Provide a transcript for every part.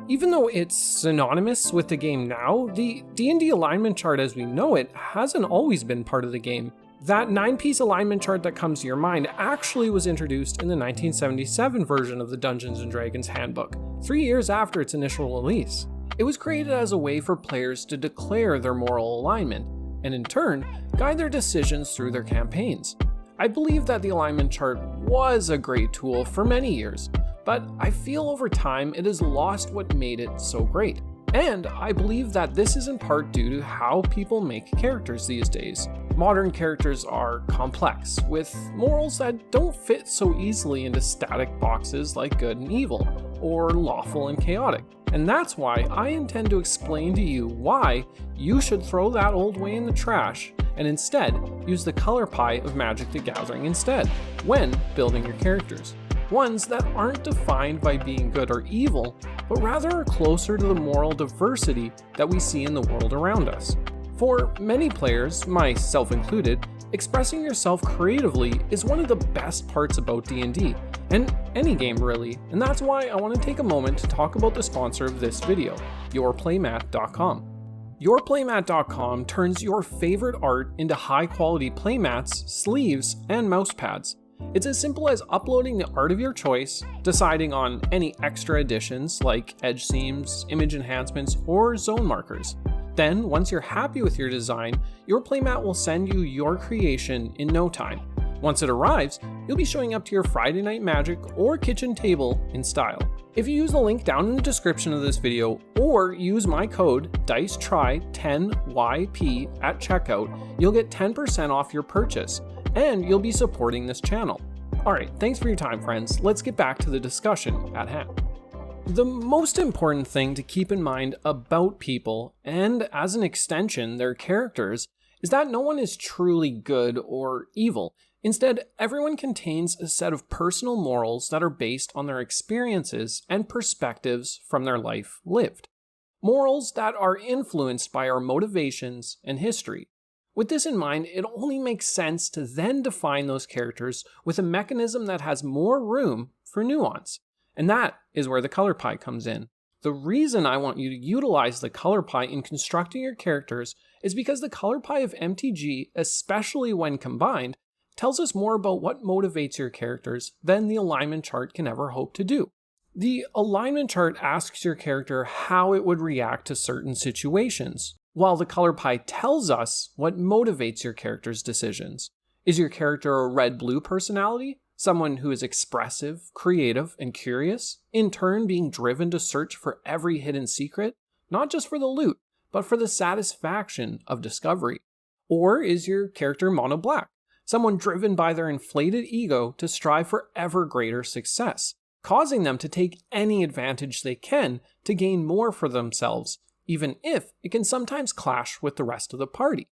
Even though it's synonymous with the game now, the D&D Alignment Chart as we know it hasn't always been part of the game. That 9-piece alignment chart that comes to your mind actually was introduced in the 1977 version of the Dungeons & Dragons Handbook, 3 years after its initial release. It was created as a way for players to declare their moral alignment, and in turn, guide their decisions through their campaigns. I believe that the alignment chart was a great tool for many years, but I feel over time it has lost what made it so great. And I believe that this is in part due to how people make characters these days. Modern characters are complex, with morals that don't fit so easily into static boxes like good and evil, or lawful and chaotic. And that's why I intend to explain to you why you should throw that old way in the trash and instead use the color pie of Magic the Gathering instead when building your characters. Ones that aren't defined by being good or evil, but rather are closer to the moral diversity that we see in the world around us. For many players, myself included, expressing yourself creatively is one of the best parts about D&D, and any game really, and that's why I want to take a moment to talk about the sponsor of this video, yourplaymat.com. Yourplaymat.com turns your favorite art into high-quality playmats, sleeves, and mouse pads. It's as simple as uploading the art of your choice, deciding on any extra additions like edge seams, image enhancements, or zone markers. Then, once you're happy with your design, your playmat will send you your creation in no time. Once it arrives, you'll be showing up to your Friday Night Magic or kitchen table in style. If you use the link down in the description of this video, or use my code DiceTry10YP at checkout, you'll get 10% off your purchase, and you'll be supporting this channel. Alright, thanks for your time, friends. Let's get back to the discussion at hand. The most important thing to keep in mind about people, and as an extension, their characters, is that no one is truly good or evil. Instead, everyone contains a set of personal morals that are based on their experiences and perspectives from their life lived. Morals that are influenced by our motivations and history. With this in mind, it only makes sense to then define those characters with a mechanism that has more room for nuance. And that is where the color pie comes in. The reason I want you to utilize the color pie in constructing your characters is because the color pie of MTG, especially when combined, tells us more about what motivates your characters than the alignment chart can ever hope to do. The alignment chart asks your character how it would react to certain situations, while the color pie tells us what motivates your character's decisions. Is your character a red-blue personality? Someone who is expressive, creative, and curious, in turn being driven to search for every hidden secret, not just for the loot, but for the satisfaction of discovery? Or is your character mono-black? Someone driven by their inflated ego to strive for ever greater success, causing them to take any advantage they can to gain more for themselves, even if it can sometimes clash with the rest of the party.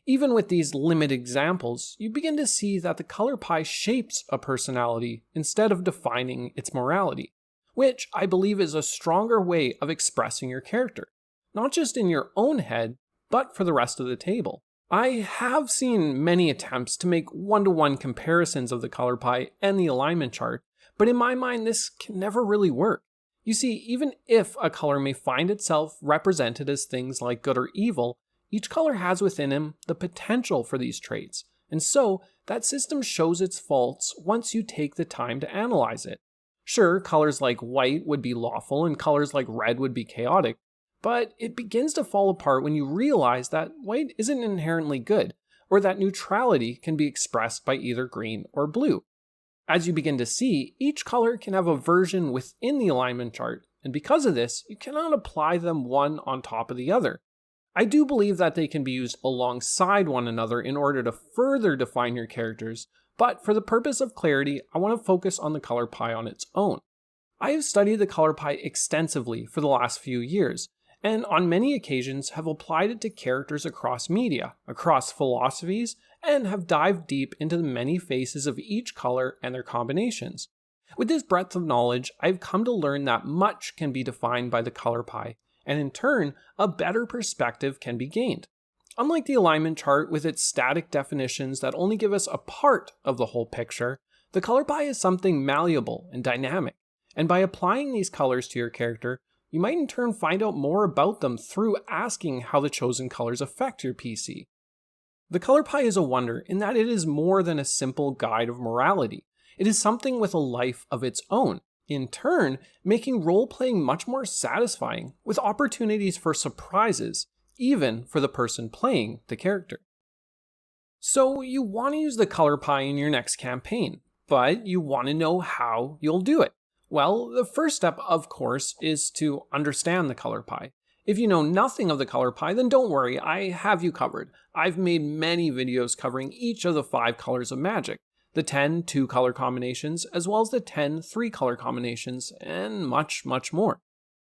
Even with these limited examples, you begin to see that the color pie shapes a personality instead of defining its morality, which I believe is a stronger way of expressing your character, not just in your own head, but for the rest of the table. I have seen many attempts to make one-to-one comparisons of the color pie and the alignment chart, but in my mind this can never really work. You see, even if a color may find itself represented as things like good or evil, each color has within him the potential for these traits, and so that system shows its faults once you take the time to analyze it. Sure, colors like white would be lawful and colors like red would be chaotic, but it begins to fall apart when you realize that white isn't inherently good, or that neutrality can be expressed by either green or blue. As you begin to see, each color can have a version within the alignment chart, and because of this, you cannot apply them one on top of the other. I do believe that they can be used alongside one another in order to further define your characters, but for the purpose of clarity, I want to focus on the color pie on its own. I have studied the color pie extensively for the last few years, and on many occasions have applied it to characters across media, across philosophies, and have dived deep into the many faces of each color and their combinations. With this breadth of knowledge, I've come to learn that much can be defined by the color pie, and in turn, a better perspective can be gained. Unlike the alignment chart with its static definitions that only give us a part of the whole picture, the color pie is something malleable and dynamic, and by applying these colors to your character, You might in turn find out more about them through asking how the chosen colors affect your PC. The Color Pie is a wonder in that it is more than a simple guide of morality. It is something with a life of its own, in turn making role-playing much more satisfying, with opportunities for surprises, even for the person playing the character. So you want to use the Color Pie in your next campaign, but you want to know how you'll do it. Well, the first step, of course, is to understand the Color Pie. If you know nothing of the Color Pie, then don't worry, I have you covered. I've made many videos covering each of the 5 colors of Magic, the 10 2-color combinations, as well as the 10 3-color combinations, and much, much more.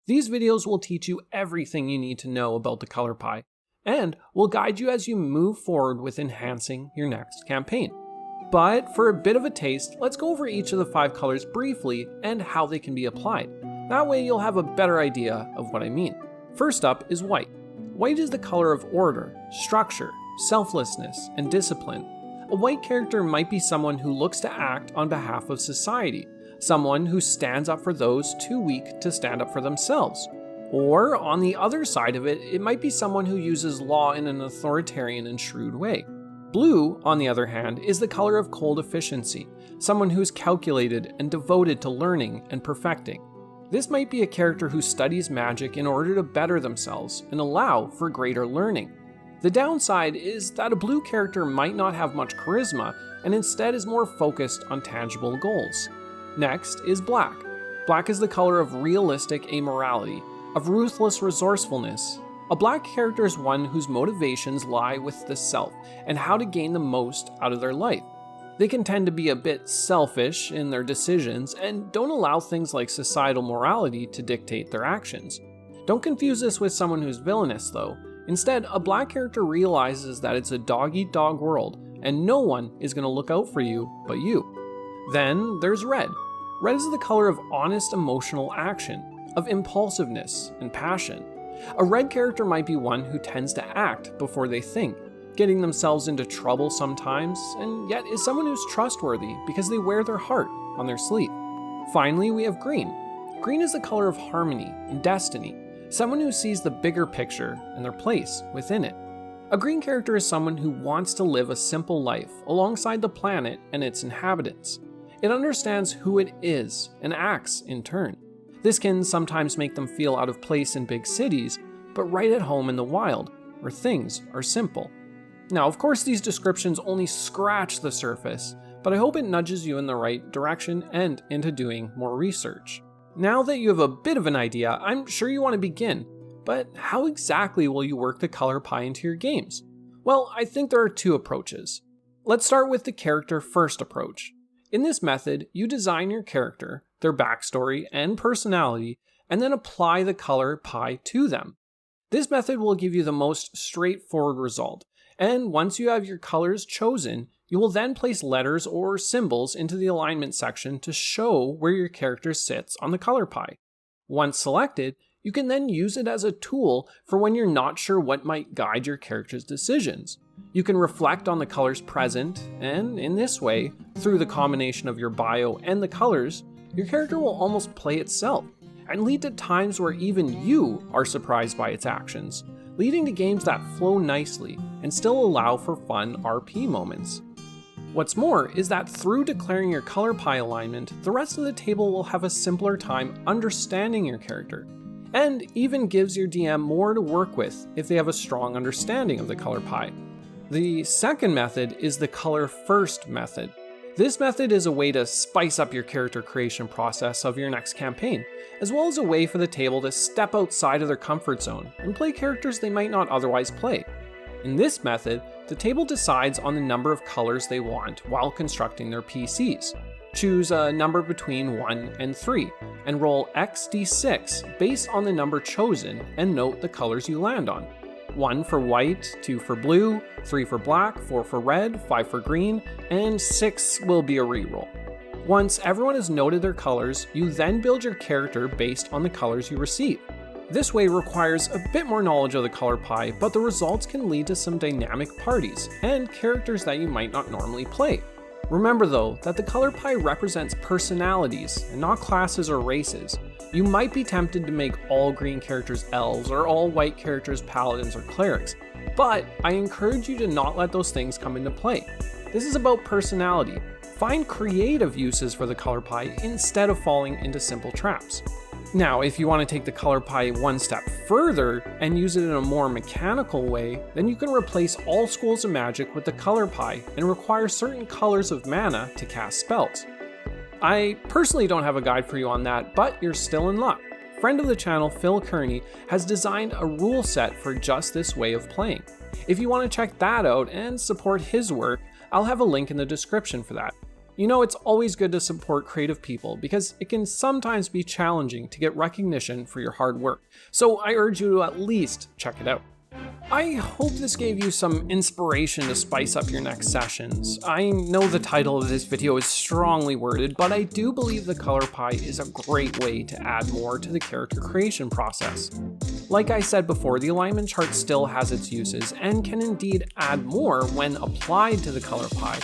These videos will teach you everything you need to know about the Color Pie, and will guide you as you move forward with enhancing your next campaign. But for a bit of a taste, let's go over each of the 5 colors briefly and how they can be applied. That way you'll have a better idea of what I mean. First up is white. White is the color of order, structure, selflessness, and discipline. A white character might be someone who looks to act on behalf of society, someone who stands up for those too weak to stand up for themselves. Or, on the other side of it, it might be someone who uses law in an authoritarian and shrewd way. Blue, on the other hand, is the color of cold efficiency, someone who's calculated and devoted to learning and perfecting. This might be a character who studies magic in order to better themselves and allow for greater learning. The downside is that a blue character might not have much charisma and instead is more focused on tangible goals. Next is black. Black is the color of realistic amorality, of ruthless resourcefulness. A black character is one whose motivations lie with the self and how to gain the most out of their life. They can tend to be a bit selfish in their decisions and don't allow things like societal morality to dictate their actions. Don't confuse this with someone who's villainous though. Instead, a black character realizes that it's a dog-eat-dog world and no one is going to look out for you but you. Then there's red. Red is the color of honest emotional action, of impulsiveness and passion. A red character might be one who tends to act before they think, getting themselves into trouble sometimes, and yet is someone who's trustworthy because they wear their heart on their sleeve. Finally, we have green. Green is the color of harmony and destiny, someone who sees the bigger picture and their place within it. A green character is someone who wants to live a simple life alongside the planet and its inhabitants. It understands who it is and acts in turn. This can sometimes make them feel out of place in big cities, but right at home in the wild, where things are simple. Now, of course, these descriptions only scratch the surface, but I hope it nudges you in the right direction and into doing more research. Now that you have a bit of an idea, I'm sure you want to begin, but how exactly will you work the Color Pie into your games? Well, I think there are 2 approaches. Let's start with the character first approach. In this method, you design your character, their backstory and personality, and then apply the Color Pie to them. This method will give you the most straightforward result, and once you have your colors chosen, you will then place letters or symbols into the alignment section to show where your character sits on the Color Pie. Once selected, you can then use it as a tool for when you're not sure what might guide your character's decisions. You can reflect on the colors present, and in this way, through the combination of your bio and the colors, your character will almost play itself, and lead to times where even you are surprised by its actions, leading to games that flow nicely and still allow for fun RP moments. What's more is that through declaring your Color Pie alignment, the rest of the table will have a simpler time understanding your character, and even gives your DM more to work with if they have a strong understanding of the Color Pie. The second method is the Color First method. This method is a way to spice up your character creation process of your next campaign, as well as a way for the table to step outside of their comfort zone and play characters they might not otherwise play. In this method, the table decides on the number of colors they want while constructing their PCs. Choose a number between 1 and 3, and roll XD6 based on the number chosen and note the colors you land on. 1 for white, 2 for blue, 3 for black, 4 for red, 5 for green, and 6 will be a reroll. Once everyone has noted their colors, you then build your character based on the colors you receive. This way requires a bit more knowledge of the Color Pie, but the results can lead to some dynamic parties and characters that you might not normally play. Remember though, that the color pie represents personalities and not classes or races. You might be tempted to make all green characters elves or all white characters paladins or clerics, but I encourage you to not let those things come into play. This is about personality. Find creative uses for the color pie instead of falling into simple traps. Now, if you want to take the color pie one step further and use it in a more mechanical way, then you can replace all schools of magic with the color pie and require certain colors of mana to cast spells. I personally don't have a guide for you on that, but you're still in luck. Friend of the channel, Phil Kearney, has designed a rule set for just this way of playing. If you want to check that out and support his work, I'll have a link in the description for that. You know, it's always good to support creative people because it can sometimes be challenging to get recognition for your hard work, so I urge you to at least check it out. I hope this gave you some inspiration to spice up your next sessions. I know the title of this video is strongly worded, but I do believe the color pie is a great way to add more to the character creation process. Like I said before, the alignment chart still has its uses and can indeed add more when applied to the color pie,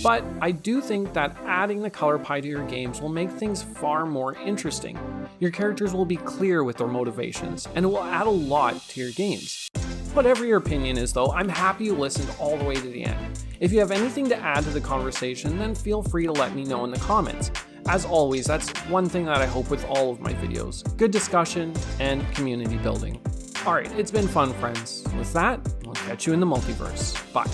but I do think that adding the color pie to your games will make things far more interesting. Your characters will be clear with their motivations, and it will add a lot to your games. Whatever your opinion is though, I'm happy you listened all the way to the end. If you have anything to add to the conversation, then feel free to let me know in the comments. As always, that's one thing that I hope with all of my videos: good discussion and community building. Alright, it's been fun, friends. With that, I'll catch you in the multiverse. Bye.